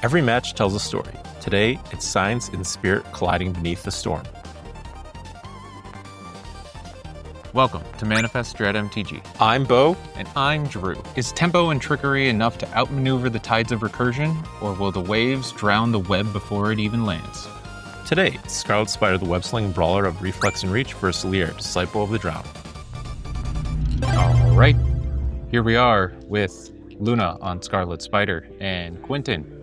Every match tells a story. Today, it's science and spirit colliding beneath the storm. Welcome to Manafest Dread MTG. I'm Bo. And I'm Drew. Is tempo and trickery enough to outmaneuver the tides of recursion, or will the waves drown the web before it even lands? Today, it's Scarlet Spider, the web-slinging brawler of Reflex and Reach, versus Lier, Disciple of the Drowned. All right, here we are with Luna on Scarlet Spider and Quentin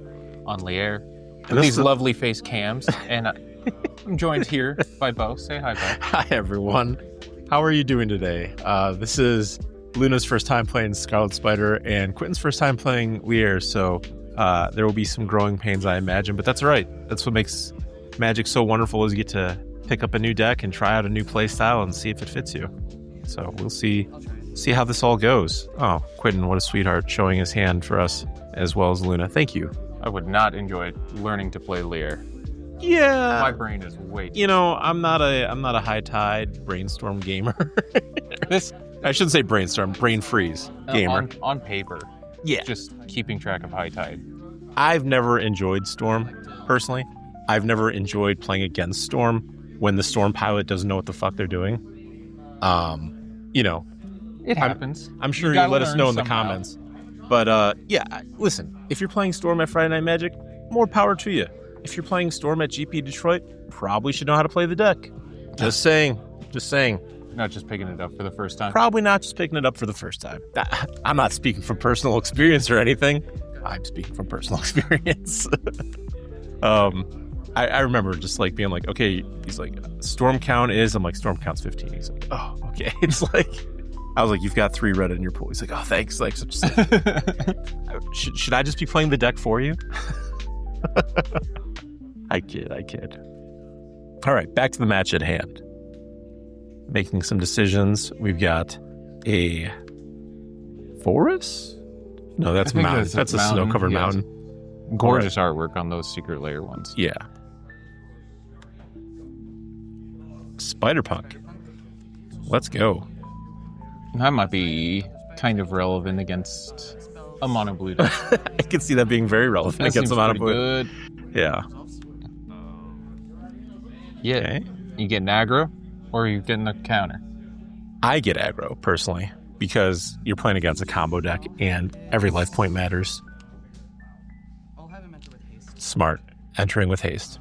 on Lier. These lovely face cams, and I'm joined here by Bo. Say hi, Bo. Hi, everyone. How are you doing today? This is Luna's first time playing Scarlet Spider and Quentin's first time playing Lier, so there will be some growing pains, I imagine, but that's all right. That's what makes Magic so wonderful, is you get to pick up a new deck and try out a new play style and see if it fits you. So we'll see how this all goes. Oh, Quentin, what a sweetheart, showing his hand for us as well as Luna. Thank you. I would not enjoy learning to play Lier. Yeah, my brain is way too. You know, I'm not a high tide brainstorm gamer. I shouldn't say brainstorm, brain freeze gamer. On paper, yeah, just keeping track of high tide. I've never enjoyed Storm personally. I've never enjoyed playing against Storm when the Storm pilot doesn't know what the fuck they're doing. You know, it happens. I'm sure you'll let us know in the comments. But yeah, listen, if you're playing Storm at Friday Night Magic, more power to you. If you're playing Storm at GP Detroit, probably should know how to play the deck. Just saying. Not just picking it up for the first time. Probably not just picking it up for the first time. I'm not speaking from personal experience or anything. I'm speaking from personal experience. I remember just like being like, okay, he's like, Storm count is, I'm like, Storm count's 15. He's like, oh, okay. It's like, I was like, you've got 3 red in your pool. He's like, oh, thanks. Like, so just like, should I just be playing the deck for you? I kid. All right, back to the match at hand. Making some decisions. We've got a forest? No, that's a mountain. That's a snow-covered mountain. Gorgeous artwork on those secret layer ones. Yeah. Spider-Punk. Let's go. That might be kind of relevant against a mono blue deck. I can see that being very relevant against a mono blue. Good. Yeah. Yeah. Okay. You get an aggro, or are you getting the counter? I get aggro, personally, because you're playing against a combo deck, and every life point matters. Smart. Entering with haste.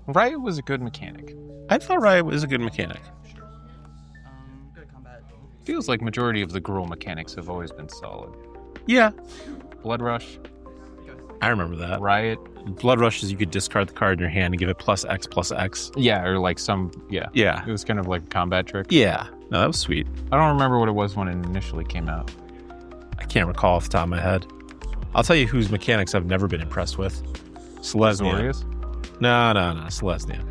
Riot was a good mechanic. I thought Riot was a good mechanic. Feels like majority of the Gruul mechanics have always been solid. Yeah. Blood Rush. I remember that. Riot. Blood Rush is you could discard the card in your hand and give it +X/+X. Yeah, or like some, yeah. Yeah. It was kind of like a combat trick. Yeah. No, that was sweet. I don't remember what it was when it initially came out. I can't recall off the top of my head. I'll tell you whose mechanics I've never been impressed with. Selesnya. No, Selesnya.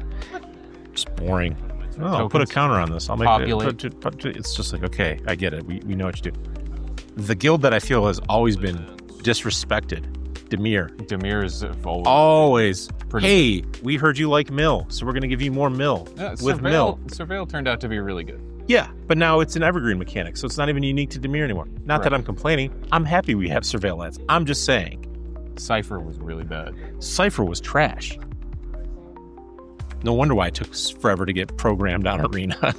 Just boring. Oh, I'll put a counter on this. I'll make it. It's just like, okay, I get it. We know what you do. The guild that I feel has always been disrespected. Dimir. Dimir is always. Hey, we heard you like Mill, so we're going to give you more Mill. With Mill. Surveil turned out to be really good. Yeah, but now it's an evergreen mechanic, so it's not even unique to Dimir anymore. Not that I'm complaining. I'm happy we have Surveillance. I'm just saying. Cypher was really bad. Cypher was trash. No wonder why it took forever to get programmed on Arena.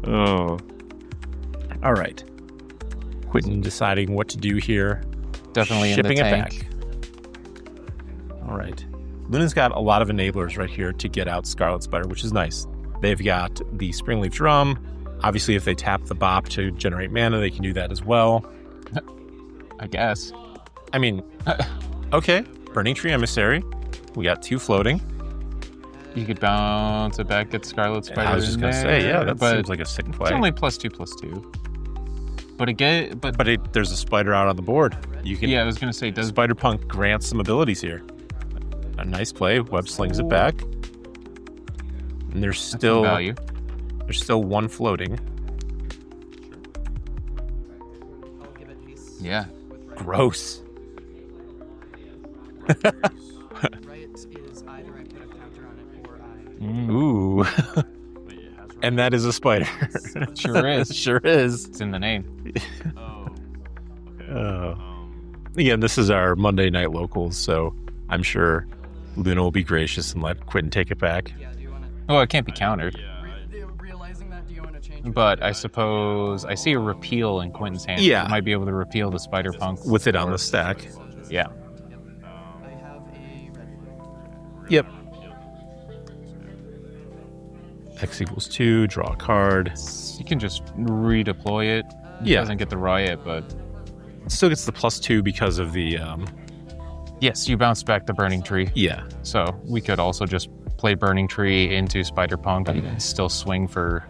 Oh. All right. Quentin deciding what to do here. Definitely shipping in the it back. All right. Luna's got a lot of enablers right here to get out Scarlet Spider, which is nice. They've got the Springleaf Drum. Obviously, if they tap the Bop to generate mana, they can do that as well. I guess. I mean, okay. Burning Tree Emissary. We got 2 floating. You could bounce it back, get Scarlet Spider. I was just going to say, yeah, that seems like a sick play. It's only +2/+2. But there's a spider out on the board. You can. Yeah, I was going to say, does Spider-Punk grant some abilities here? A nice play. Web slings it back. And there's still value. There's still 1 floating. Yeah. Gross. Ooh. And that is a spider. Sure is. Sure is. It's in the name. Oh, okay. Again, this is our Monday night locals, so I'm sure Luna will be gracious and let Quentin take it back. Oh, it can't be countered. But I suppose I see a repeal in Quentin's hand. Yeah. You might be able to repeal the Spider Punk. With it on the stack. Yeah. Yep. X equals 2, draw a card. You can just redeploy it. It doesn't get the riot, but... It still gets the +2 because of the... Yes, you bounce back the Burning Tree. Yeah. So we could also just play Burning Tree into Spider Punk and still swing for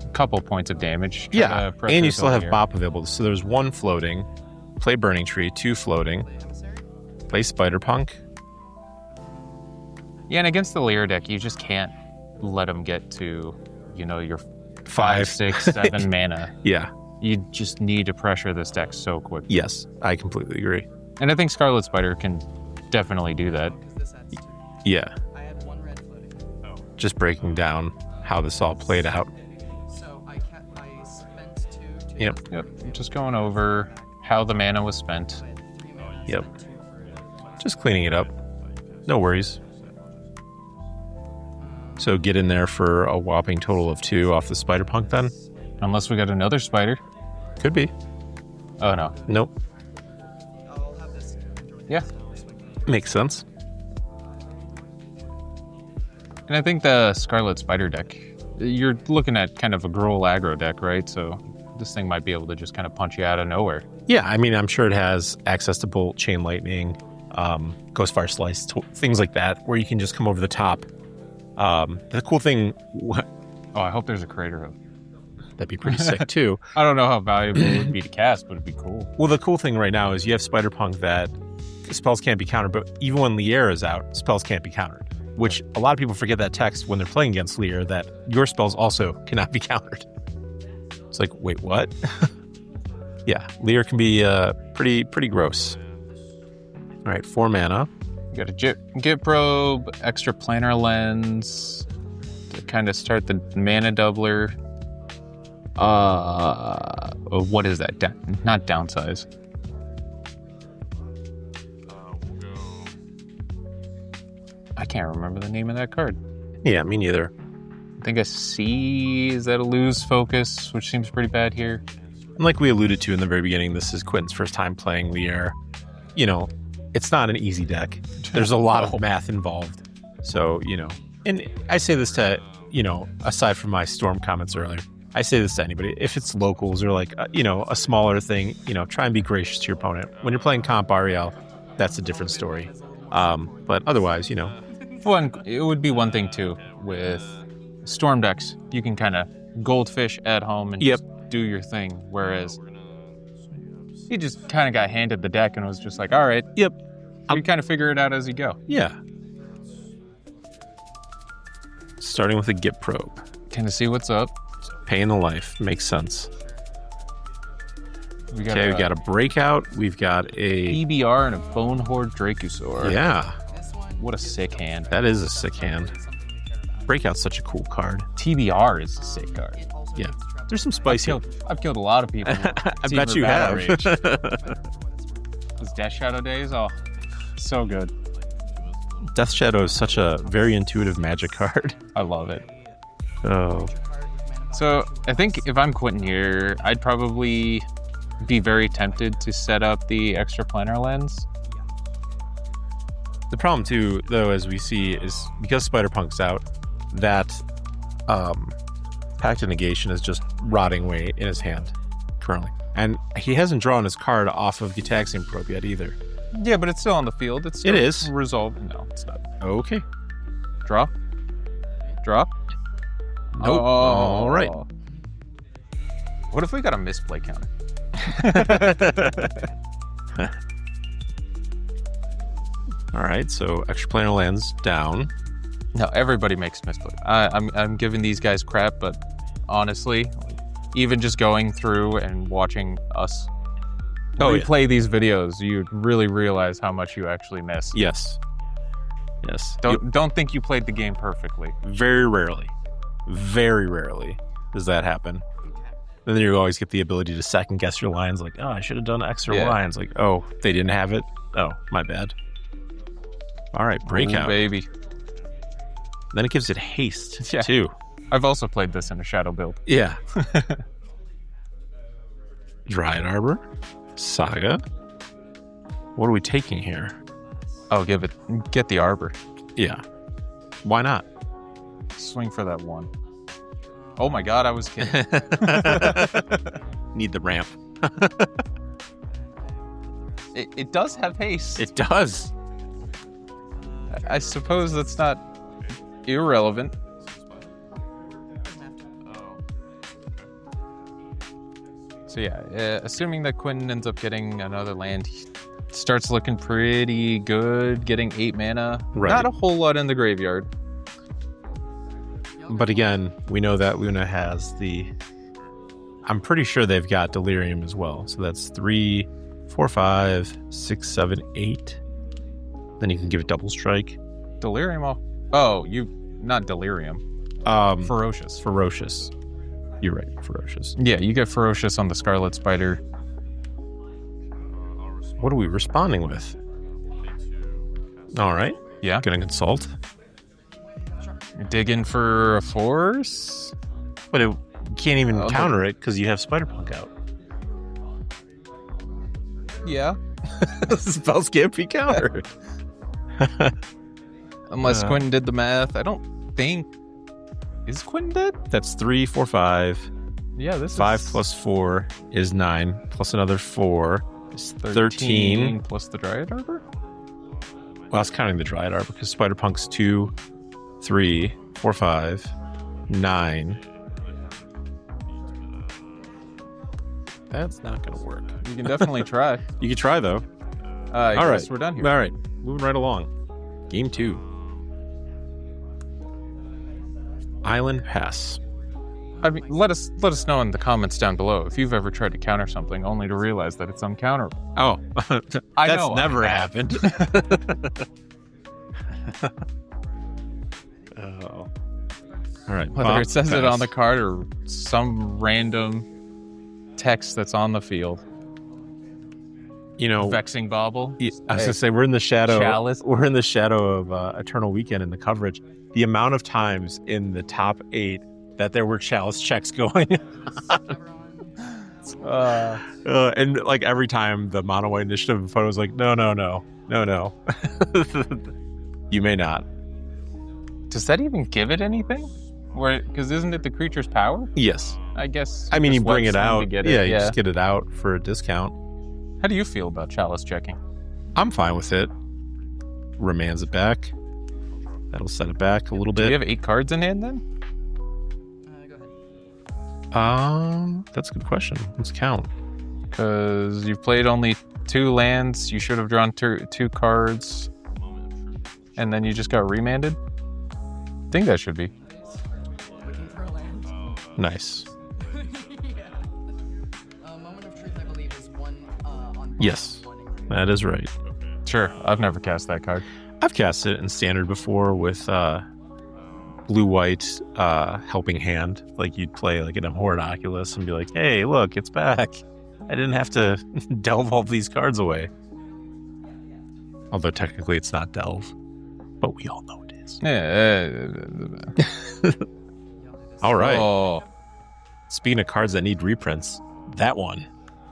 a couple points of damage. Yeah, and you still have Bop available. So there's 1 floating, play Burning Tree, 2 floating, play Spider Punk. Yeah, and against the Lier deck, you just can't let them get to, your 5, 6, 7 mana. Yeah. You just need to pressure this deck so quick. Yes, I completely agree. And I think Scarlet Spider can definitely do that. Yeah. Just breaking down how this all played out. Yep. Just going over how the mana was spent. Yep. Just cleaning it up. No worries. So get in there for a whopping total of 2 off the Spider Punk then? Unless we got another spider. Could be. Oh, no. Nope. Yeah. Makes sense. And I think the Scarlet Spider deck, you're looking at kind of a Gruul aggro deck, right? So this thing might be able to just kind of punch you out of nowhere. Yeah, I mean, I'm sure it has access to Bolt, Chain Lightning, Ghostfire Slice, things like that, where you can just come over the top. The cool thing... Oh, I hope there's a Crater Hoof. That'd be pretty sick, too. I don't know how valuable it would be to cast, but it'd be cool. Well, the cool thing right now is you have Spider Punk that spells can't be countered, but even when Lier is out, spells can't be countered, which a lot of people forget that text when they're playing against Lier, that your spells also cannot be countered. It's like, wait, what? Yeah, Lier can be pretty gross. All right, 4 mana. You got a Git Probe, extra planar lens to kind of start the mana doubler. What is that? Not downsize. I can't remember the name of that card. Yeah, me neither. I think a C, is that a lose focus, which seems pretty bad here. And like we alluded to in the very beginning, this is Quentin's first time playing Lier. It's not an easy deck. There's a lot of math involved. So, and I say this to, aside from my Storm comments earlier, I say this to anybody. If it's locals or like, a smaller thing, try and be gracious to your opponent. When you're playing Comp Ariel, that's a different story. But otherwise, It would be one thing too with Storm decks. You can kind of goldfish at home and just do your thing. Whereas he just kind of got handed the deck and was just like, all right. Yep. You kind of figure it out as you go. Yeah. Starting with a Git Probe. Kind of see what's up. Pay in the life. Makes sense. We've got a Breakout. We've got a... EBR and a Bone Horde Dracosaur. Yeah. What a sick hand. That is a sick hand. Breakout's such a cool card. TBR is a sick card. Yeah. There's some spicy... I've killed a lot of people. I bet you have. Those Death Shadow days, oh, so good. Death Shadow is such a very intuitive Magic card. I love it. Oh. So I think if I'm Quentin here, I'd probably be very tempted to set up the extra planar lens. The problem too, though, as we see, is because Spider Punk's out, that Pact of Negation is just rotting away in his hand currently. And he hasn't drawn his card off of the Gitaxian Probe yet either. Yeah, but it's still on the field. It is. Resolved. No, it's not. Okay. Draw. Nope. Oh. All right. What if we got a misplay counter? All right, so extra planar lands down. No, everybody makes misplay. I'm giving these guys crap, but honestly, even just going through and watching us replay these videos, you'd really realize how much you actually miss. Yes. Don't think you played the game perfectly. Very rarely does that happen. And then you always get the ability to second guess your lines, like, oh, I should have done X or Y. And it's like, oh, they didn't have it. Oh, my bad. All right, breakout. Ooh, baby. Then it gives it haste, too. I've also played this in a shadow build. Yeah. Dryad Arbor. Saga. What are we taking here? Oh, get the Arbor. Yeah. Why not? Swing for that 1. Oh my god, I was kidding. Need the ramp. It does have haste. It does. I suppose that's not irrelevant. So yeah, assuming that Quentin ends up getting another land, he starts looking pretty good, getting 8 mana. Right. Not a whole lot in the graveyard. But again, we know that Luna has the... I'm pretty sure they've got Delirium as well. So that's 3, 4, 5, 6, 7, 8. Then you can give it double strike. Delirium? Not Delirium. Ferocious. Ferocious. You're right, Ferocious. Yeah, you get Ferocious on the Scarlet Spider. What are we responding with? All right. Yeah. Gonna consult. You're digging for a force? But you can't even counter it because you have Spider-Punk out. Yeah. Spells can't be countered. Unless Quentin did the math. I don't think... Is Quentin dead? That's 3, 4, 5. Yeah, this 5 is... plus 4 is 9. Plus another 4 is 13. Plus the Dryad Arbor? Well, I was counting the Dryad Arbor because Spider-Punk's 2, 3, 4, 5, 9. That's not going to work. You can definitely try. You can try, though. I guess we're done here. All right. Moving right along. Game 2. Island Pass. I mean, let us know in the comments down below if you've ever tried to counter something only to realize that it's uncounterable. Oh, that's never happened. Oh. All right. Whether it says it on the card or some random text that's on the field. You know, Vexing Bauble. I was gonna say we're in the shadow. Chalice. We're in the shadow of Eternal Weekend in the coverage. The amount of times in the top 8 that there were Chalice checks going on. And like every time the mono white initiative photo was like, no. You may not. Does that even give it anything? Because isn't it the creature's power? Yes. I guess. I mean, you bring it out. You just get it out for a discount. How do you feel about Chalice checking? I'm fine with it. Remands it back. That'll set it back a little bit. Do you have 8 cards in hand then? Go ahead. That's a good question. Let's count. Because you've played only 2 lands. You should have drawn 2 cards. And then you just got remanded? I think that should be. Looking for a land. Nice. Yeah. Moment of Truth, I believe, is 1 on... Yes, that is right. Sure. I've never cast that card. I've cast it in Standard before with blue-white helping hand. Like you'd play like an Abhorred Oculus and be like, hey, look, it's back. I didn't have to delve all these cards away. Although technically it's not delve. But we all know it is. All right. Oh. Speaking of cards that need reprints, that one.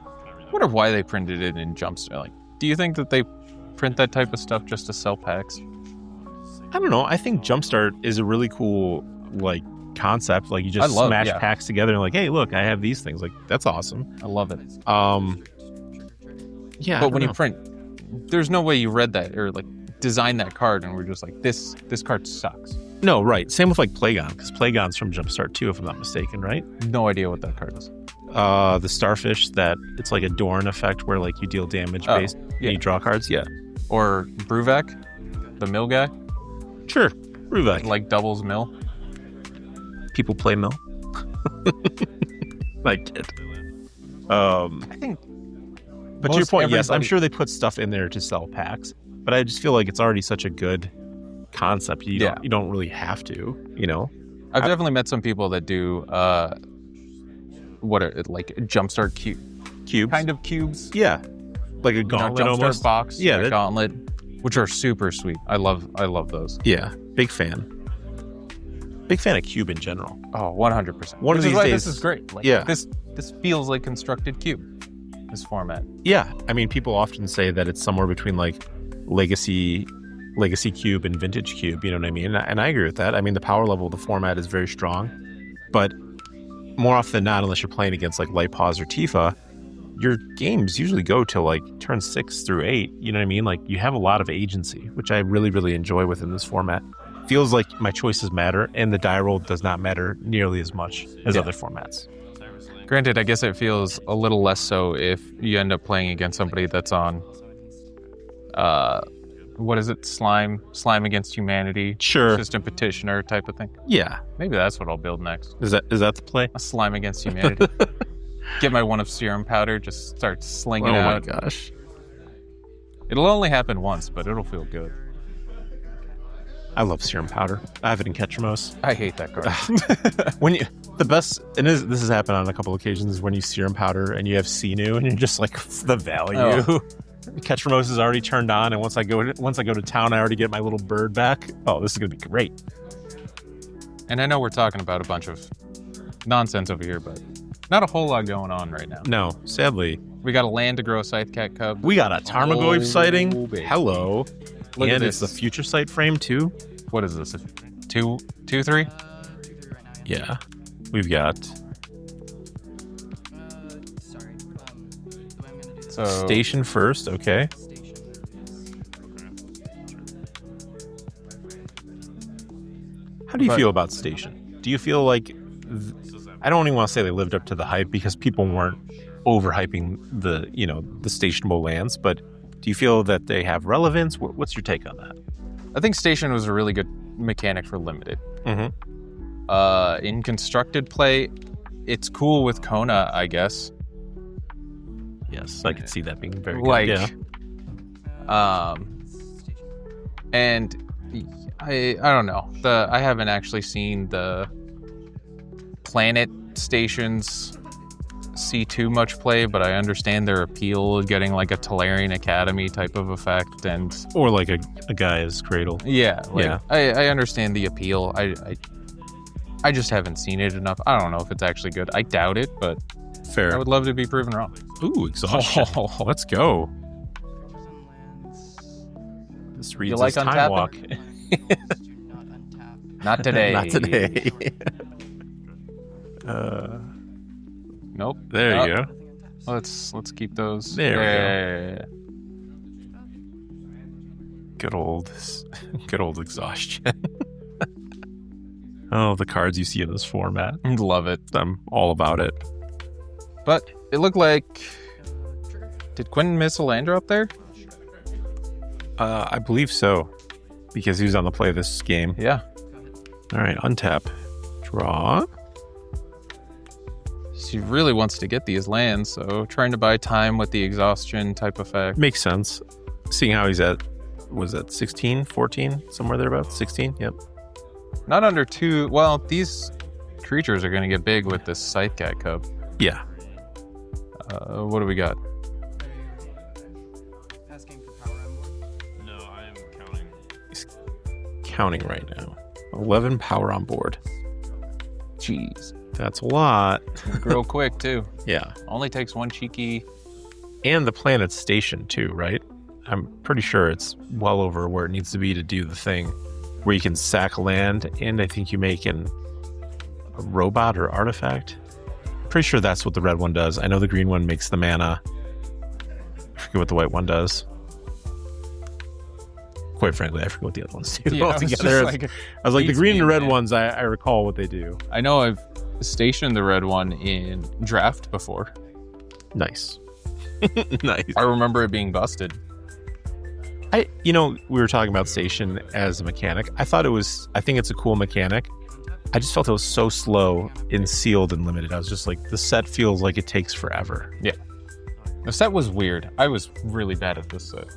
I wonder why they printed it in Jumpstart. Like, do you think that they print that type of stuff just to sell packs? I don't know. I think Jumpstart is a really cool like concept. Like you just smash packs together and like, hey, look, I have these things. Like that's awesome. I love it. Yeah. But when you print, there's no way you read that or like design that card and we're just like, this card sucks. No, right. Same with like Plagon, because Plagon's from Jumpstart too, if I'm not mistaken, right? No idea what that card is. The Starfish, that it's like a Dorn effect where like you deal damage based and you draw cards. Yeah. Or Bruvac, the mill guy. Sure. Bruvac. Like doubles mill. People play mill. Like it. I think. But to your point, yes, I'm sure they put stuff in there to sell packs, but I just feel like it's already such a good concept. You don't really have to, you know. I've definitely met some people that do what are like jumpstart Cubes. kind of cubes. Yeah. Like a gauntlet Jumpstart almost. box. Yeah, a gauntlet, which are super sweet. I love those. Yeah. Big fan. Big fan of cube in general. Oh, 100%. One of these days. This is great. Like, Yeah. This feels like constructed cube. This format. Yeah. I mean, people often say that it's somewhere between like legacy cube and vintage cube. You know what I mean? And I agree with that. I mean, the power level of the format is very strong, but more often than not, unless you're playing against like Light Paws or Tifa, your games usually go till like turn 6 through 8. You know what I mean? Like you have a lot of agency, which I really, really enjoy within this format. Feels like my choices matter, and the die roll does not matter nearly as much as other formats. Granted, I guess it feels a little less so if you end up playing against somebody that's on, what is it? Slime Against Humanity. Sure. System Petitioner type of thing. Yeah. Maybe that's what I'll build next. Is that the play? A Slime Against Humanity. Get my one of serum powder, just start slinging out. Oh my gosh. It'll only happen once, but it'll feel good. I love serum powder. I have it in Ketramos. I hate that card. This has happened on a couple occasions, is when you serum powder and you have Sinu and you're just like, the value. Oh. Ketramos is already turned on, and once I go to town, I already get my little bird back. Oh, this is gonna be great. And I know we're talking about a bunch of nonsense over here, but not a whole lot going on right now. No, sadly. We got a land to grow a Scythecat Cub. We got a Tarmogoyf sighting. Baby. Hello. Look at And this. it's the future sight frame too. What is this? 2, 3? 2, 3 right now. Yeah. We've got Sorry. The way I'm gonna do this. So Station first, okay. Station. How do you feel about Station? Do you feel like I don't even want to say they lived up to the hype, because people weren't overhyping the stationable lands, but do you feel that they have relevance? What's your take on that? I think Station was a really good mechanic for limited. Mm-hmm. In constructed play, it's cool with Kona, I guess. Yes, I could see that being very Like, good. Yeah. And I don't know. I haven't actually seen the planet stations see too much play, but I understand their appeal, getting like a Talarian Academy type of effect, and Or like a guy's cradle. yeah, like, Yeah. I understand the appeal. I just haven't seen it enough. I don't know if it's actually good. I doubt it, but Fair. I would love to be proven wrong. Ooh, exhaustion. Let's go. This You reads like as time untapping? walk. Do not untap. Not today. Not today. Nope. There you go. Let's keep those. There we go. Yeah. Good old exhaustion. Oh, the cards you see in this format. Love it. I'm all about it. But it looked like, did Quentin miss a land drop there? I believe so, because he was on the play of this game. Yeah. All right, untap. Draw. She really wants to get these lands, so trying to buy time with the exhaustion type effect. Makes sense. Seeing how he's at, was that 16, 14? Somewhere thereabouts? 16? Yep. Not under 2. Well, these creatures are going to get big with this Scythecat Cub. Yeah. What do we got? Asking for power on board. No, I am counting. He's counting right now. 11 power on board. Jeez. That's a lot. Real quick, too. Yeah. Only takes one cheeky. And the planet's station, too, right? I'm pretty sure it's well over where it needs to be to do the thing where you can sack land, and I think you make a robot or artifact. Pretty sure that's what the red one does. I know the green one makes the mana. I forget what the white one does. Quite frankly, I forget what the other ones do. Yeah, altogether. I was like, the beats green me, and red man. ones, I recall what they do. I know I've stationed the red one in draft before. Nice. Nice. I remember it being busted. We were talking about station as a mechanic. I think it's a cool mechanic. I just felt it was so slow in sealed and limited. I was just like, the set feels like it takes forever. Yeah. The set was weird. I was really bad at this set.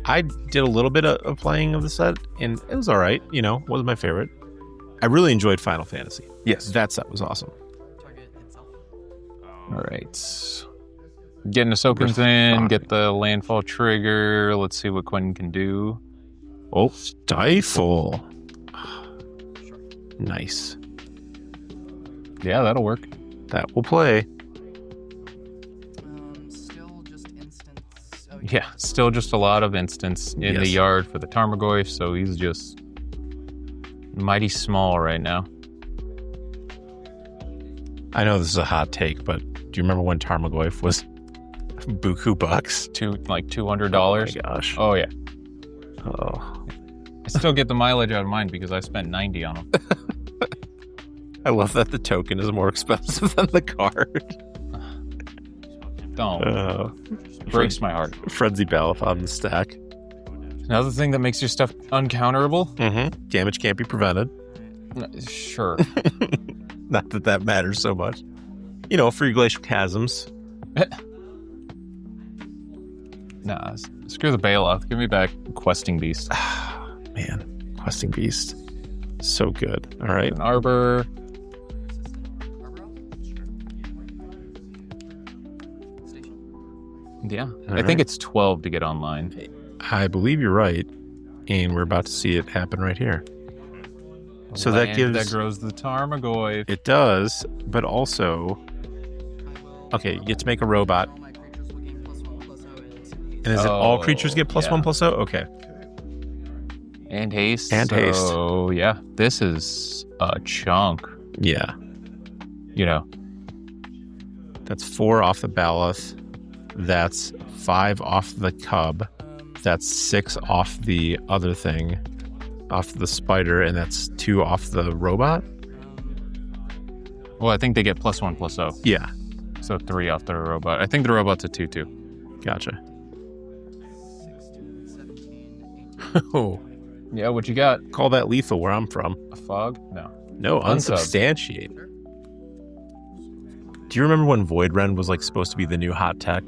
I did a little bit of playing of the set, and it was all right. Wasn't my favorite. I really enjoyed Final Fantasy. Yes. That set was awesome. Target itself. All right. Getting the tokens in, get the landfall trigger. Let's see what Quentin can do. Oh, stifle. Nice. Yeah, that'll work. That will play. Still just instants. Oh, Yeah, still just a lot of instants in the yard for the Tarmogoyf, so he's just mighty small right now. I know this is a hot take, but do you remember when Tarmogoyf was buku bucks? Like $200. Oh my gosh. Oh, yeah. Oh. I still get the mileage out of mine because I spent 90 on them. I love that the token is more expensive than the card. Don't. Breaks my heart. Frenzy Balath on the stack. Another thing that makes your stuff uncounterable? Mm-hmm. Damage can't be prevented. Sure. Not that that matters so much. You know, for your glacial chasms. Nah, screw the Bailoff. Give me back Questing Beast. Man, Questing Beast. So good. All right. An Arbor. Yeah. I think it's 12 to get online. I believe you're right. And we're about to see it happen right here. So that grows the Tarmogoyf. It does, but also... Okay, you get to make a robot. And is it all creatures get +1/+0? Okay. And haste. And haste. Oh, yeah. This is a chunk. Yeah. You know. That's 4 off the Baloth. That's 5 off the Cub. That's 6 off the other thing. Off the Spider. And that's 2 off the Robot? Well, I think they get +1/+0. Yeah. So 3 off the Robot. I think the Robot's a 2/2. Gotcha. 16, 17, 18. Oh. Yeah, what you got? Call that lethal where I'm from. A fog? No. No, unsubstantiate. Do you remember when Void Rend was like supposed to be the new hot tech?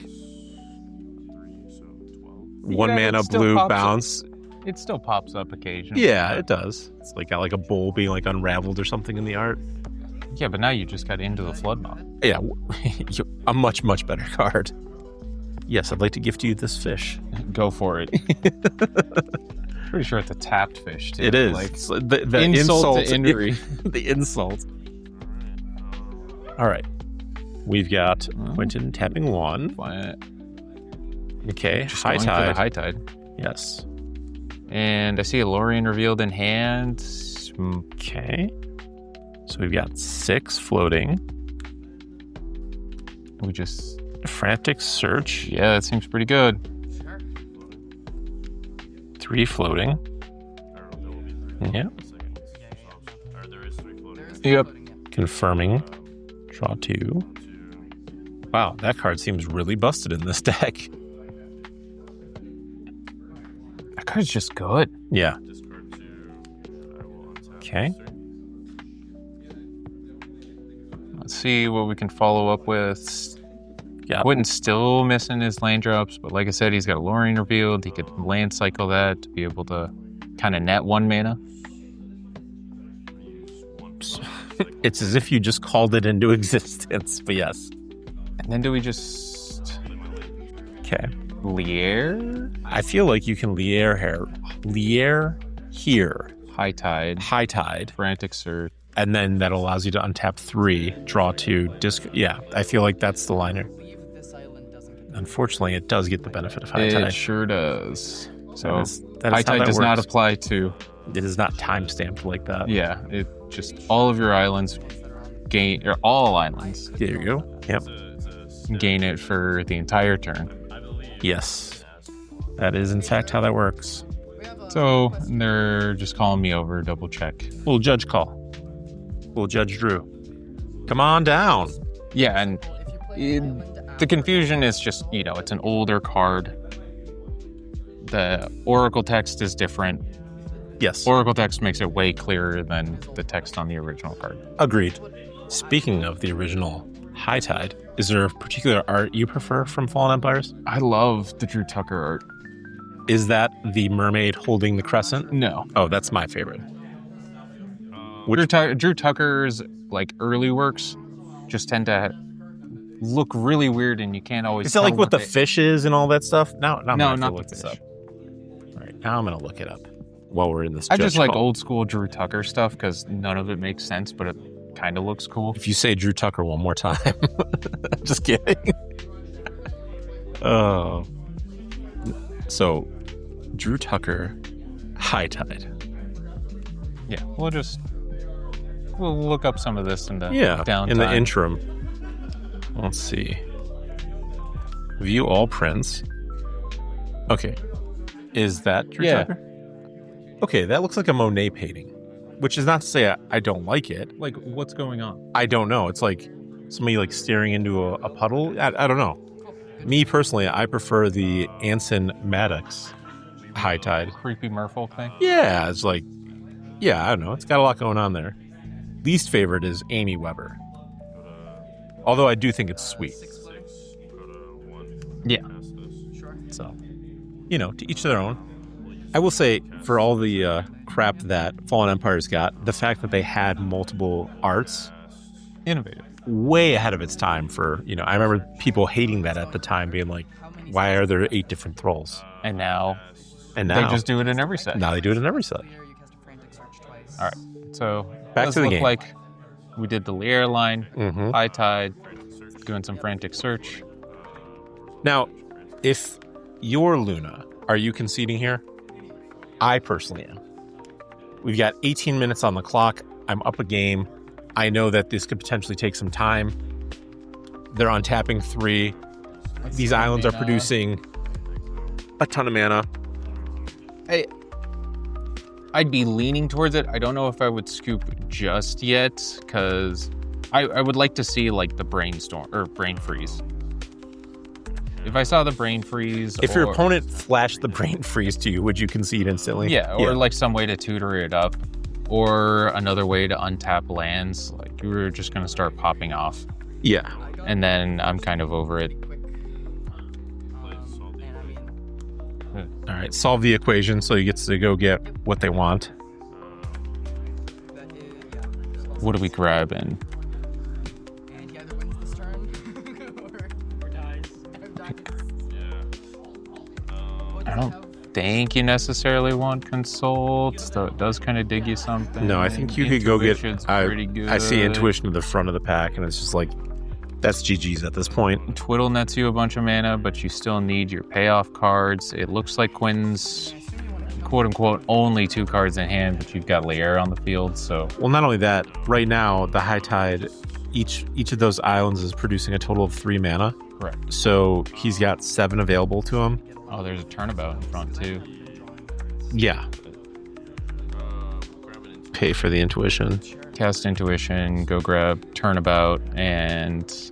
1 mana blue bounce. It still pops up occasionally. Yeah, it does. It's like got like a bowl being like unraveled or something in the art. Yeah, but now you just got into the Flood Mob. Yeah, a much, much better card. Yes, I'd like to gift you this fish. Go for it. Pretty sure it's a tapped fish, too. It is. Like, the insult to injury. The insult. All right. We've got Quentin tapping 1. Okay, Just High going for Tide. the High Tide. Yes. And I see a Lorien revealed in hand. Okay. So we've got 6 floating. We just... Frantic Search. Yeah, that seems pretty good. Sure. 3 floating. Yep. Yep. Confirming. Draw 2. Wow, that card seems really busted in this deck. That card's just good. Yeah. Okay. Let's see what we can follow up with. Yeah. Quentin's still missing his land drops, but like I said, he's got a Lorien revealed. He could land cycle that to be able to kind of net 1 mana. It's as if you just called it into existence, but yes. And then do we just... Okay. Lier? I feel like you can Lier here. High Tide. High Tide. Frantic Search. And then that allows you to untap 3, draw 2, yeah, I feel like that's the liner. Unfortunately, it does get the benefit of High Tide. It sure does. So that is High Tide does not apply to... It is not time-stamped like that. Yeah, it just... All of your islands gain... Or all islands. There you go. Yep. Gain it for the entire turn. Yes. That is, in fact, how that works. So they're just calling me over, double check. We'll judge call. We'll judge Drew. Come on down. Yeah, and the confusion is just, it's an older card. The Oracle text is different. Yes. Oracle text makes it way clearer than the text on the original card. Agreed. Speaking of the original High Tide, is there a particular art you prefer from Fallen Empires? I love the Drew Tucker art. Is that the mermaid holding the crescent? No. Oh, that's my favorite. Drew Tucker's early works just tend to look really weird, and you can't always. Is it tell like what the they- fish is and all that stuff? No, No, not not look the this fish. up. All right, now I'm gonna look it up while we're in this. I just judge like call. old school Drew Tucker stuff because none of it makes sense, but it kind of looks cool. If you say Drew Tucker one more time, just kidding. Oh, so Drew Tucker, High Tide. Yeah, we'll look up some of this in the downtime. In the interim. Let's see. View all prints. Okay. Is that Drew Tucker? Okay, that looks like a Monet painting. Which is not to say I don't like it. Like, what's going on? I don't know. It's like somebody like staring into a puddle. I don't know. Me personally, I prefer the Anson Maddox High Tide. Creepy merfolk thing? Yeah, it's like, yeah, I don't know. It's got a lot going on there. Least favorite is Amy Weber. Although I do think it's sweet. Yeah. So, to each their own. I will say, for all the crap that Fallen Empire's got, the fact that they had multiple arts, Innovative. way ahead of its time for, I remember people hating that at the time, being like, why are there 8 different thralls? And now They they just do it in every set. Now they do it in every set. Here you cast a frantic search twice. All right. So Back does to the look game. like we did the Lier line, Mm-hmm. High Tide, doing some frantic search. Now, if you're Luna, are you conceding here? I personally am. We've got 18 minutes on the clock. I'm up a game. I know that this could potentially take some time. They're on tapping 3. These islands are producing a ton of mana. I'd be leaning towards it. I don't know if I would scoop just yet, because I would like to see like the brainstorm or brain freeze. If I saw the brain freeze, If your opponent flashed the brain freeze to you, would you concede instantly? yeah, or like some way to tutor it up, or another way to untap lands, like you were just gonna start popping off, Yeah. and then I'm kind of over it. All right. Solve the equation so he gets to go get what they want. What do we grab in? And he either wins this turn or dies. I don't think you necessarily want consult, though it does kind of dig you something. No, I think you could go get. Intuition's pretty good. I see intuition to the front of the pack, and it's just like that's GG's at this point. Twiddle nets you a bunch of mana, but you still need your payoff cards. It looks like Quinn's quote-unquote only 2 cards in hand, but you've got Lier on the field, so... Well, not only that, right now the High Tide, each of those islands is producing a total of 3 mana. Correct. So he's got 7 available to him. Oh, there's a turnabout in front, too. Yeah. Pay for the intuition. Cast Intuition, go grab Turnabout, and...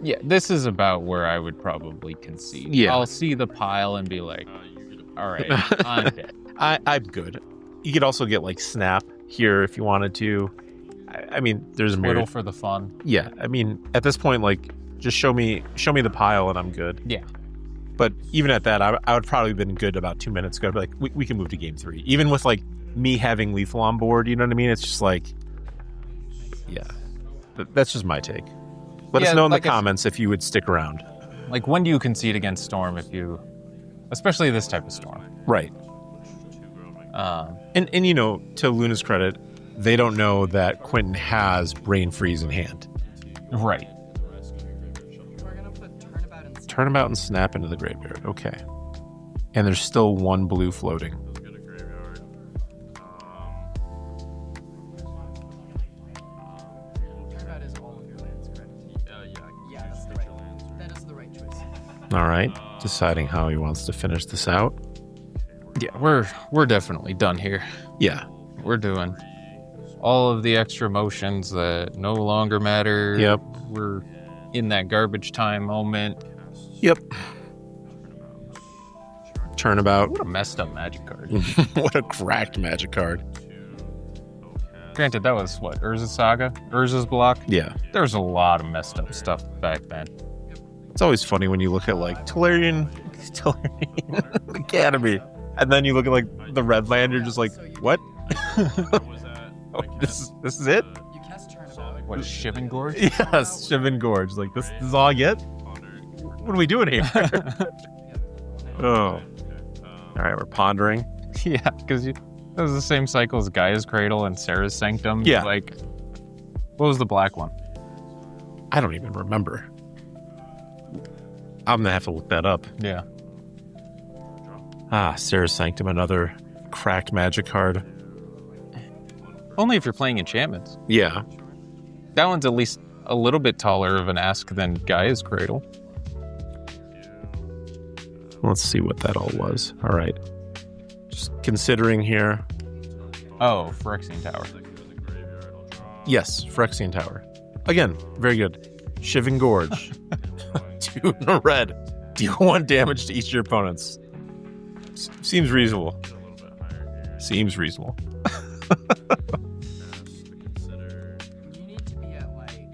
Yeah, this is about where I would probably concede. Yeah. I'll see the pile and be like, all right, I'm dead. I'm good. You could also get like Snap here if you wanted to. I mean, there's Twiddle myriad. for the fun. Yeah, I mean, at this point, like, just show me the pile and I'm good. Yeah. But even at that, I would probably have been good about 2 minutes ago. I'd be like, we can move to game 3. Even with like me having lethal on board, you know what I mean? It's just like, yeah. That's just my take. Let us know in the comments if you would stick around. Like, when do you concede against Storm especially this type of Storm? Right. And to Luna's credit, they don't know that Quentin has Brain Freeze in hand. Right. We're gonna put Turnabout and Turnabout and Snap into the graveyard. Okay. And there's still 1 blue floating. Turnabout is all of your lands, correct? Yeah, that's the right. That is the right choice. All right. Deciding how he wants to finish this out. Yeah, we're definitely done here. Yeah. We're doing all of the extra motions that no longer matter. Yep. We're in that garbage time moment. Yep. Turnabout. What a messed up magic card. What a cracked magic card. Granted, that was what, Urza's Saga? Urza's block? Yeah. There was a lot of messed up stuff back then. It's always funny when you look at like Tolarian Academy, and then you look at like the red land, you're just like, what? Oh, this is it? You cast Turnabout. What, Shivan Gorge? Yes, Shivan Gorge. Like, this is all I get? What are we doing here? Oh. All right, we're pondering. Yeah, because that was the same cycle as Gaia's Cradle and Sarah's Sanctum. Yeah. Like, what was the black one? I don't even remember. I'm going to have to look that up. Yeah. Sarah's Sanctum, another cracked magic card. Only if you're playing enchantments. Yeah. That one's at least a little bit taller of an ask than Gaia's Cradle. Let's see what that all was. All right. Just considering here. Oh, Phyrexian Tower. Yes, Phyrexian Tower. Again, very good. Shivan Gorge. 2 in a red. Deal 1 damage to each of your opponents. Seems reasonable. Seems reasonable. You need to be at like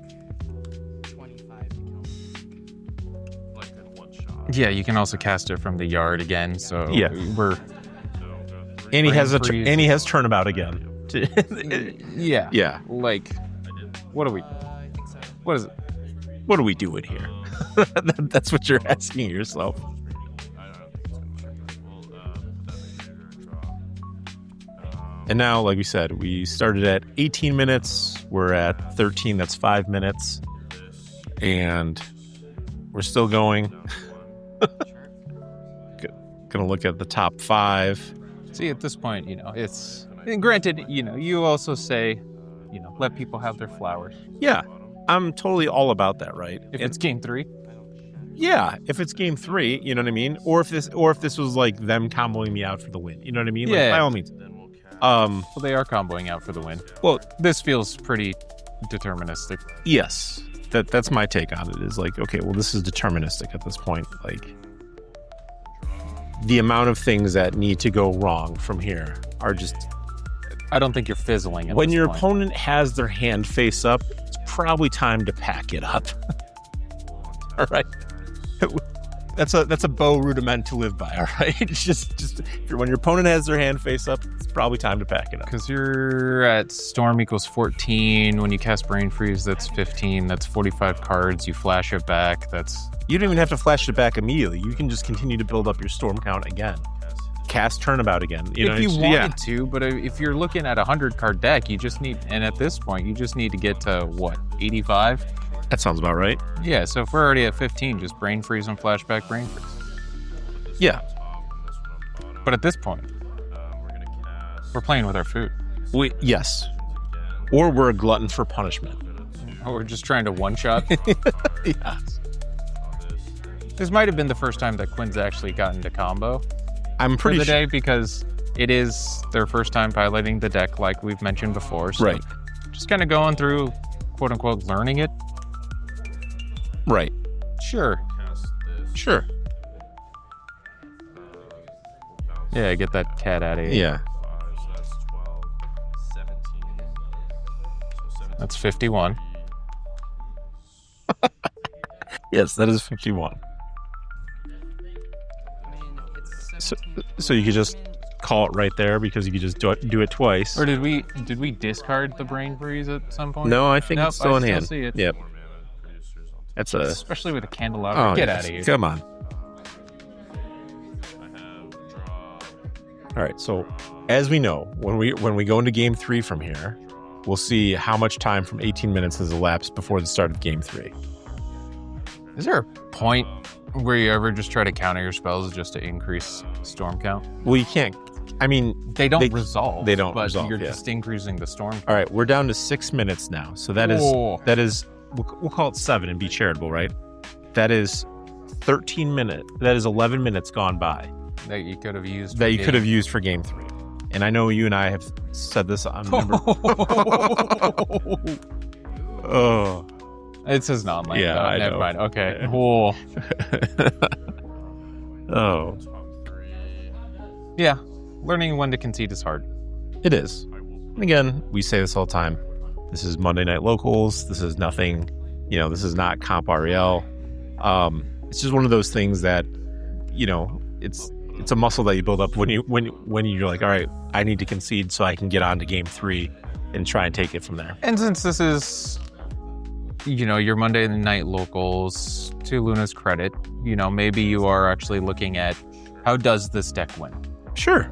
25 to kill me. Like in one shot. Yeah, you can also cast it from the yard again, so Yeah. we're... And he has freeze. and he has turnabout again. Yeah. Yeah. Like, what are we... I think so. What is it? What are we doing here? That's what you're asking yourself. And now, like we said, we started at 18 minutes. We're at 13. That's 5 minutes. And we're still going. Gonna look at the top 5. See, at this point, it's... And granted, you also say, let people have their flowers. Yeah, I'm totally all about that, right? If it's game 3. Yeah, if it's game 3, you know what I mean? Or if this was like them comboing me out for the win, you know what I mean? Like, Yeah. by all means. Well, they are comboing out for the win. Well, This feels pretty deterministic. yes, that's my take on it. Is like, okay, well, this is deterministic at this point. Like, the amount of things that need to go wrong from here are just. I don't think you're fizzling at When this your point. opponent has their hand face up, it's probably time to pack it up. All right. That's a bow rudiment to live by, all right? It's just when your opponent has their hand face up, it's probably time to pack it up. Because you're at Storm equals 14. When you cast Brain Freeze, that's 15. That's 45 cards. You flash it back. That's... You don't even have to flash it back immediately. You can just continue to build up your storm count again. Cast Turnabout again. if you wanted to, but if you're looking at a 100-card deck, you just need... And at this point, you just need to get to, what, 85? That sounds about right. Yeah, so if we're already at 15, just Brain Freeze and flashback Brain Freeze. Yeah. But at this point, we're playing with our food. Yes. Or we're a glutton for punishment. Or we're just trying to one-shot. Yeah. This might have been the first time that Quinn's actually gotten to combo I'm for pretty the sure. day, because it is their first time piloting the deck, like we've mentioned before. So Right. just kind of going through, quote-unquote, learning it. Right. Sure. Sure. Yeah, get that cat out of here. Yeah. So that's 12, 17. So 17. That's 51. Yes, that is 51. I mean, it's So, 17. so you could just call it right there because you could just do it twice. Or did we discard the Brain Freeze at some point? No, I think Nope, it's still I in still hand. see it. Yep. That's a. Especially with a candelabra. Oh, Get yes. out of here. Come on. I have draw. All right. So, as we know, when we go into game 3 from here, we'll see how much time from 18 minutes has elapsed before the start of game 3. Is there a point where you ever just try to counter your spells just to increase storm count? Well, you can't. I mean, They don't resolve. they don't but resolve, You're yeah. just increasing the storm. all right. We're down to 6 minutes now. So that Whoa. is we'll call it 7 and be charitable, right? That is 13 minutes. That is 11 minutes gone by That you could have used. that you could have used for game 3. And I know you and I have said this on number. Oh. It says non-land. Yeah, though. I Never know. mind. Okay. Yeah. Whoa. Oh. Yeah. Learning when to concede is hard. It is. And again, we say this all the time. This is Monday Night Locals. This is nothing, this is not Comp REL. It's just one of those things that, it's a muscle that you build up when you're like, all right, I need to concede so I can get on to game 3 and try and take it from there. And since this is your Monday night locals, to Luna's credit, maybe you are actually looking at how does this deck win? Sure.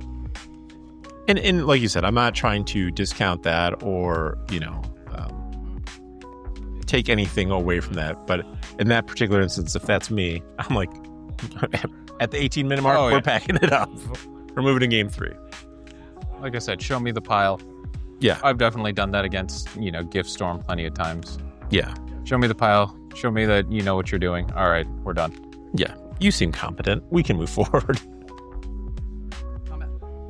And like you said, I'm not trying to discount that or, take anything away from that. But in that particular instance, if that's me, I'm like, at the 18-minute mark, we're packing it up. We're moving to game 3. Like I said, show me the pile. Yeah. I've definitely done that against, Gift Storm plenty of times. Yeah. Show me the pile. Show me that you know what you're doing. All right, we're done. Yeah. You seem competent. We can move forward.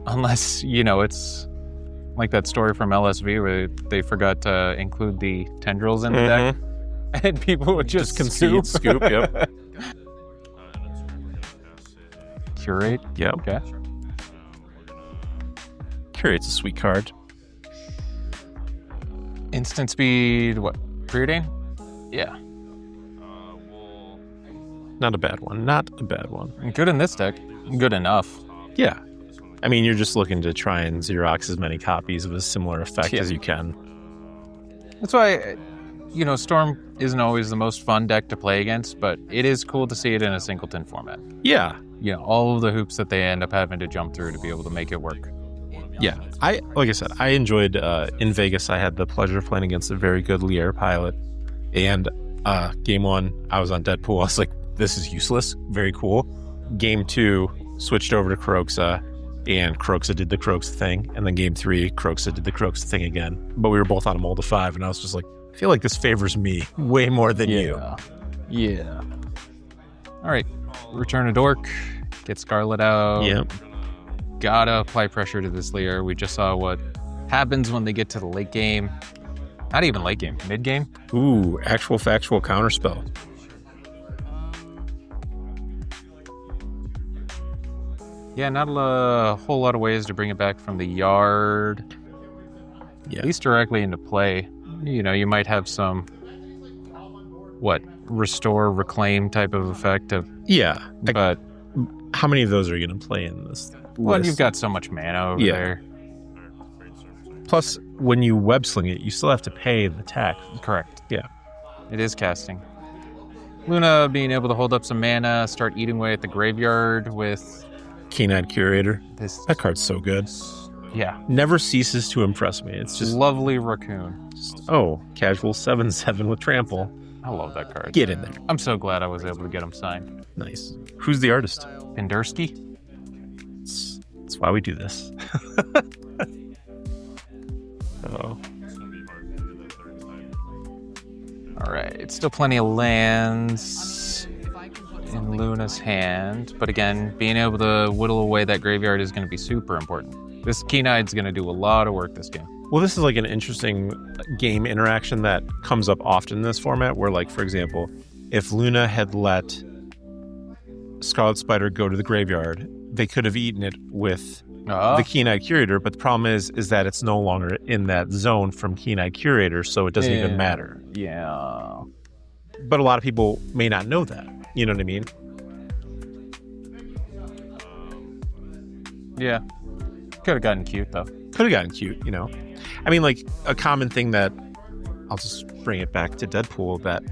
Unless, it's like that story from LSV where they forgot to include the tendrils in the deck. And people would just concede, scoop, yep. Curate? Yep. Okay. Curate's a sweet card. Instant speed, what? Preordain? Yeah. Not a bad one. Not a bad one. Good in this deck. Good enough. Yeah. I mean, you're just looking to try and Xerox as many copies of a similar effect as you can. That's why, Storm isn't always the most fun deck to play against, but it is cool to see it in a singleton format. Yeah. All of the hoops that they end up having to jump through to be able to make it work. Yeah. Like I said, I enjoyed, in Vegas, I had the pleasure of playing against a very good Lier pilot. And game 1, I was on Deadpool. I was like, this is useless. Very cool. Game 2, switched over to Kroxa. And Kroxa did the Kroxa thing. And then game 3, Kroxa did the Kroxa thing again. But we were both on a mold of 5. And I was just like, I feel like this favors me way more than you. Yeah. All right. Return to Dork. Get Scarlet out. Yep. Gotta apply pressure to this Lier. We just saw what happens when they get to the late game. Not even late game. Mid game. Ooh, actual factual counterspell. Yeah, not a whole lot of ways to bring it back from the yard. Yeah. At least directly into play. You might have some, restore, reclaim type of effect. Yeah. But how many of those are you going to play in this list? You've got so much mana over there. Plus, when you web sling it, you still have to pay the tax. Correct. Yeah. It is casting. Luna being able to hold up some mana, start eating away at the graveyard with... Keen-Eyed Curator. That card's so good. Yeah. Never ceases to impress me. It's just... Lovely raccoon. Casual 7/7 with trample. I love that card. Get in there. I'm so glad I was able to get him signed. Nice. Who's the artist? Pendersky? That's why we do this. Oh. All right. Still plenty of lands in Luna's hand. But again, being able to whittle away that graveyard is going to be super important. This Keen-Eye's going to do a lot of work this game. Well, this is like an interesting game interaction that comes up often in this format where, like, for example, if Luna had let Scarlet Spider go to the graveyard, they could have eaten it with the Keen-Eyed Curator, but the problem is that it's no longer in that zone from Keen-Eyed Curator, so it doesn't even matter. Yeah. But a lot of people may not know that. You know what I mean? Yeah. Could have gotten cute, though. Could have gotten cute, I mean, like, a common thing that, I'll just bring it back to Deadpool, that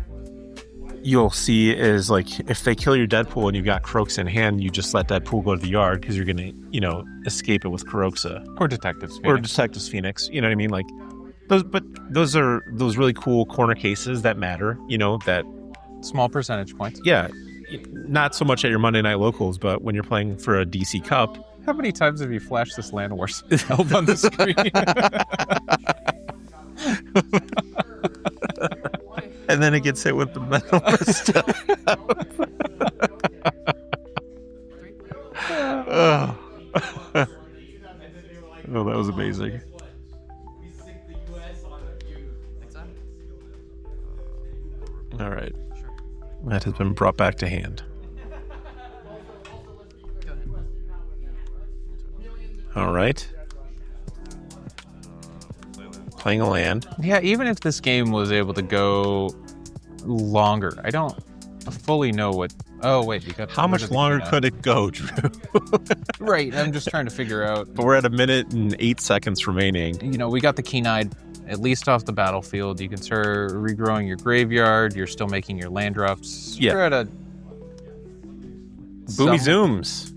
you'll see is, like, if they kill your Deadpool and you've got Kroxa in hand, you just let Deadpool go to the yard because you're going to, escape it with Kroxa. Or Detective's Phoenix. Or Detective's Phoenix. You know what I mean? Like, those are those really cool corner cases that matter, that... Small percentage points. Yeah. Not so much at your Monday Night Locals, but when you're playing for a DC Cup... How many times have you flashed this Land Wars help on the screen? And then it gets hit with the metal stuff. Oh, that was amazing. All right. That has been brought back to hand. All right. Playing a land. Yeah, even if this game was able to go longer, I don't fully know what... Oh, wait. How much longer could it go, Drew? Right, I'm just trying to figure out... But we're at 1 minute and 8 seconds remaining. We got the Keen-Eyed at least off the battlefield. You can start regrowing your graveyard. You're still making your land drops. Yeah. You're at a Boomy zooms.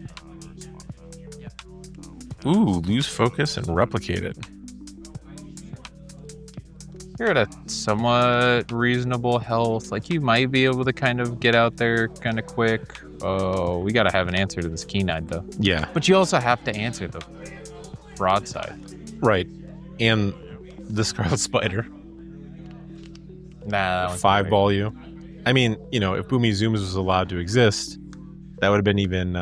Ooh, lose focus and replicate it. You're at a somewhat reasonable health. Like, you might be able to kind of get out there kind of quick. Oh, we got to have an answer to this Keen-Eyed, though. Yeah. But you also have to answer the broadside. Right. And the Scarlet Spider. Nah, that one's 5-ball you. I mean, you know, if Boomy Zooms was allowed to exist, that would have been even,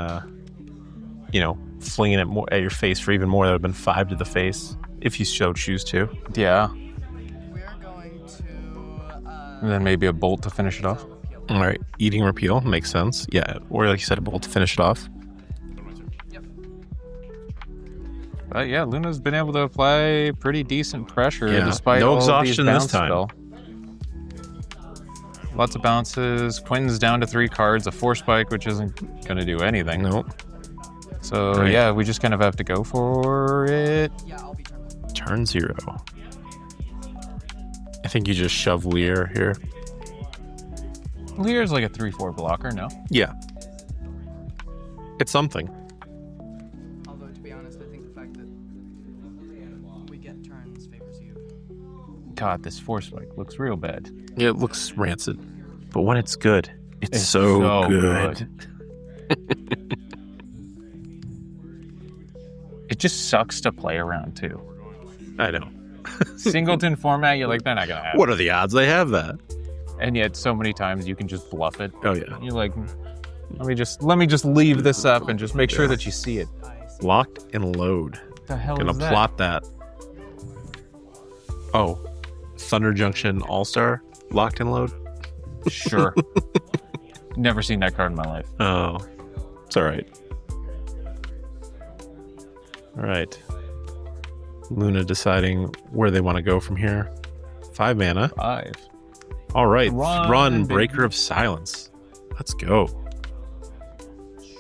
you know, flinging it more at your face for even more. That would have been 5 to the face, if you so choose to. Yeah. We're going to. And then maybe a bolt to finish it off. All right. Eating Repeal makes sense. Yeah. Or like you said, a bolt to finish it off. Yep. But yeah, Luna's been able to apply pretty decent pressure Yeah. despite No all exhaustion these this bounce time. spell. Lots of bounces. Quentin's down to 3 cards, a Force Spike, which isn't going to do anything. Nope. So Right. yeah, we just kind of have to go for it. Yeah, I'll be turn 1. Turn 0. I think you just shove Lier here. Lier's like a 3/4 blocker, no? Yeah. It's something. Although, to be honest, I think the fact that we get turns favors you. God, this Force Spike looks real bad. Yeah, it looks rancid. But when it's good, it's It's so so good. It just sucks to play around too. I know. Singleton format, you're like, they're not gonna have What are the odds they have that? it. And yet so many times you can just bluff it. Oh, yeah. You're like, let me just leave this up and just make sure that you see it. I see. Locked and load. What the hell Gonna is that? plot that. Oh. Thunder Junction All-Star? Locked and load? Sure. Never seen that card in my life. Oh. It's alright. Alright. Luna deciding where they want to go from here. 5 mana. 5. Alright. Run, baby. Breaker of Silence. Let's go.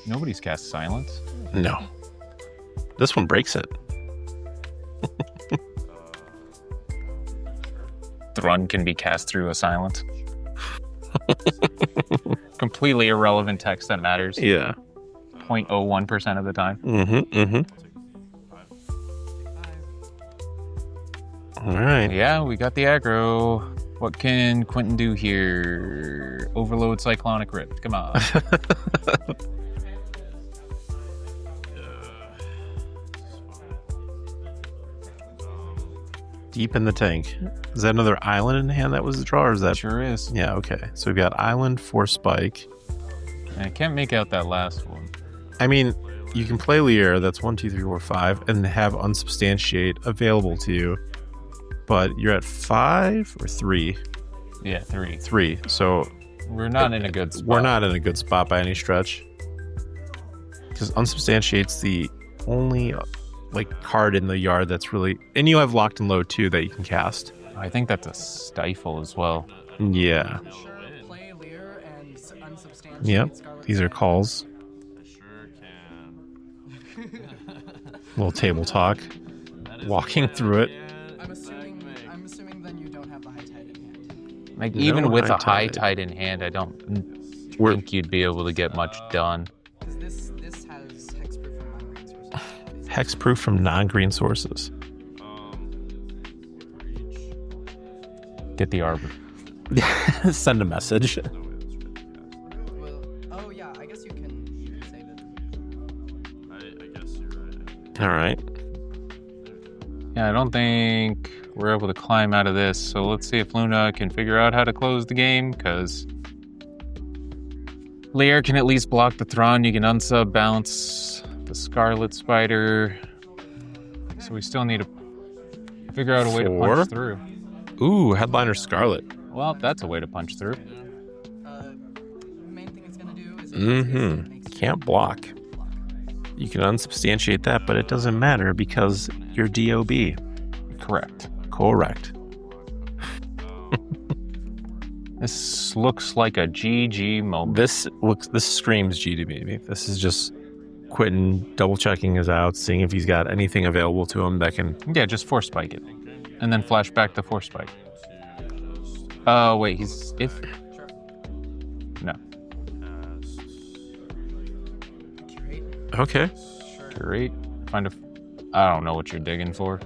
Nobody's cast Silence. No. This one breaks it. Thrun can be cast through a Silence. Completely irrelevant text that matters. Yeah. 0.01% of the time. Mm-hmm. Mm-hmm. Alright. Yeah, we got the aggro. What can Quentin do here? Overload Cyclonic Rift. Come on. Deep in the tank. Is that another island in hand that was the draw, or is that? Sure is. Yeah, okay. So we've got island, Force Spike. I can't make out that last one. I mean, you can play Lier, that's 1, 2, 3, 4, 5, and have Unsubstantiate available to you. But you're at 5 or 3? Yeah, 3. 3. So We're not in a good spot. we're not in a good spot by any stretch. Because Unsubstantiate's the only like card in the yard that's really, and you have Locked and Load too that you can cast. I think that's a Stifle as well. Yeah. Sure, play Lier and unsubstantiate Yep. Scarlet. These are calls. I sure can. Little table talk. That is Walking bad, through it. yeah. I'm assuming then you don't have the high tide in hand. Like, No even with a high high tide. tide in hand, I don't We're- think you'd be able to get much done. Because this has hexproof from non-green sources. Hexproof from non-green sources. Reach. Get the Arbor. Send a message. No, it's really fast. Well, oh yeah, I guess you can save it. I guess you're right. All right. Yeah, I don't think we're able to climb out of this. So let's see if Luna can figure out how to close the game, because Lier can at least block the Thrawn. You can unsub bounce the Scarlet Spider. So we still need to figure out a way to 4. punch through. Ooh, Headliner Scarlet. Well, that's a way to punch through. Main thing it's gonna do is Mm-hmm. Can't block. You can unsubstantiate that, but it doesn't matter because you're DOB. Correct. Correct. This looks like a GG moment. This screams GDB. This is just Quentin double checking his outs, seeing if he's got anything available to him that can. Yeah, just force spike it. and then flash back the Force Spike. Oh, wait, he's... if... Sure. No. Curate. Okay. Sure. Great. Find a... I don't know what you're digging for.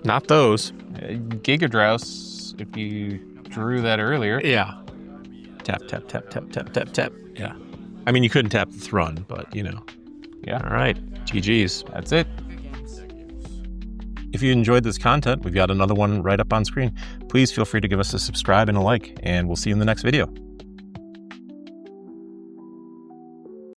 Not those. Giga Drouse, if you drew that earlier. Yeah. Tap, tap, tap, tap, tap, tap, tap. Yeah. I mean, you couldn't tap the Thrun, but, you know. Yeah. All right. GG's. That's it. Good games. If you enjoyed this content, we've got another one right up on screen. Please feel free to give us a subscribe and a like, and we'll see you in the next video.